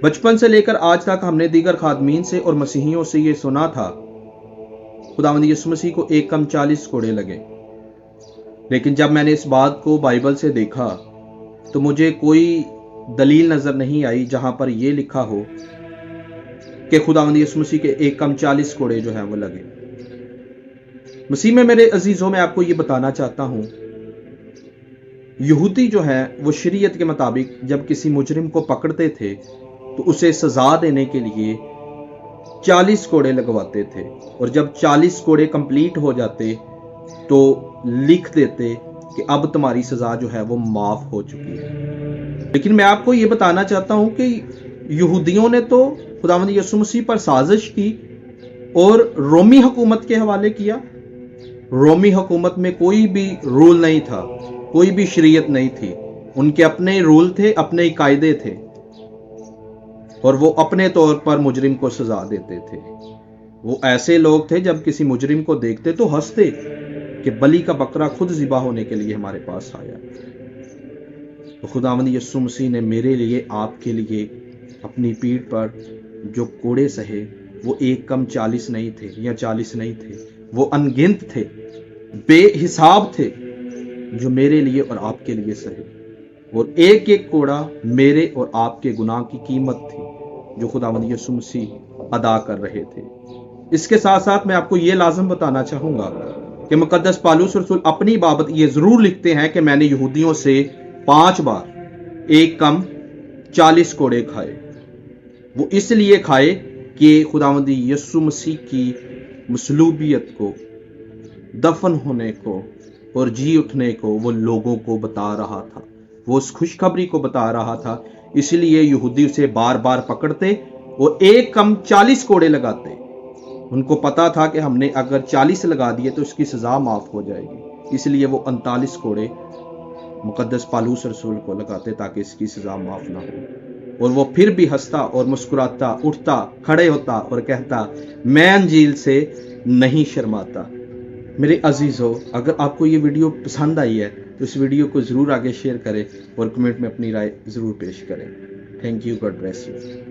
बचपन से लेकर आज तक हमने दीगर खादमीन से और मसीहियों से ये सुना था खुदावंद यीशु मसीह को एक कम 40 कोड़े लगे। लेकिन जब मैंने इस बात को बाइबल से देखा तो मुझे कोई दलील नजर नहीं आई जहां पर यह लिखा हो कि खुदावंद यीशु मसीह के एक कम 40 कोड़े जो हैं वो लगे। मसीह में मेरे अजीजों, मैं आपको ये बताना चाहता हूं, यहूदी जो है वो शरीयत के मुताबिक जब किसी मुजरिम को पकड़ते थे तो उसे सजा देने के लिए 40 कोड़े लगवाते थे, और जब 40 कोड़े कंप्लीट हो जाते तो लिख देते कि अब तुम्हारी सजा जो है वो माफ हो चुकी है। लेकिन मैं आपको ये बताना चाहता हूं कि यहूदियों ने तो खुदावंद यीशु मसीह पर साजिश की और रोमी हुकूमत के हवाले किया। रोमी हुकूमत में कोई भी रूल नहीं था, कोई भी शरीयत नहीं थी, उनके अपने रूल थे, अपने ही कायदे थे, और वो अपने तौर पर मुजरिम को सजा देते थे। वो ऐसे लोग थे जब किसी मुजरिम को देखते तो हंसते कि बलि का बकरा खुद ज़िबा होने के लिए हमारे पास आया। तो खुदावंद यीशु मसीह ने मेरे लिए, आपके लिए अपनी पीठ पर जो कोड़े सहे वो एक कम 40 नहीं थे या 40 नहीं थे, वो अनगिनत थे, बेहिसाब थे, जो मेरे लिए और आपके लिए सहे। और एक एक कोड़ा मेरे और आपके गुनाह की कीमत थी जो खुदावंद यीशु मसीह अदा कर रहे थे। इसके साथ साथ मैं आपको ये लाजम बताना चाहूंगा कि मुकद्दस पालूस रसूल अपनी बाबत ये जरूर लिखते हैं कि मैंने यहूदियों से 5 बार एक कम 40 कोड़े खाए। वो इसलिए खाए कि खुदावंद यीशु मसीह की मसलूबियत को, दफन होने को और जी उठने को वो लोगों को बता रहा था, वो उस खुशखबरी को बता रहा था। इसलिए यहूदी उसे बार बार पकड़ते और एक कम 40 कोड़े लगाते। उनको पता था कि हमने अगर 40 लगा दिए तो उसकी सजा माफ हो जाएगी, इसलिए वो 39 कोड़े मुकद्दस पालूस रसूल को लगाते ताकि इसकी सजा माफ ना हो। और वो फिर भी हंसता और मुस्कुराता, उठता, खड़े होता और कहता, मैं अंजील से नहीं शर्माता। मेरे अजीजों, अगर आपको ये वीडियो पसंद आई है तो इस वीडियो को जरूर आगे शेयर करें और कमेंट में अपनी राय जरूर पेश करें। Thank you, God bless you.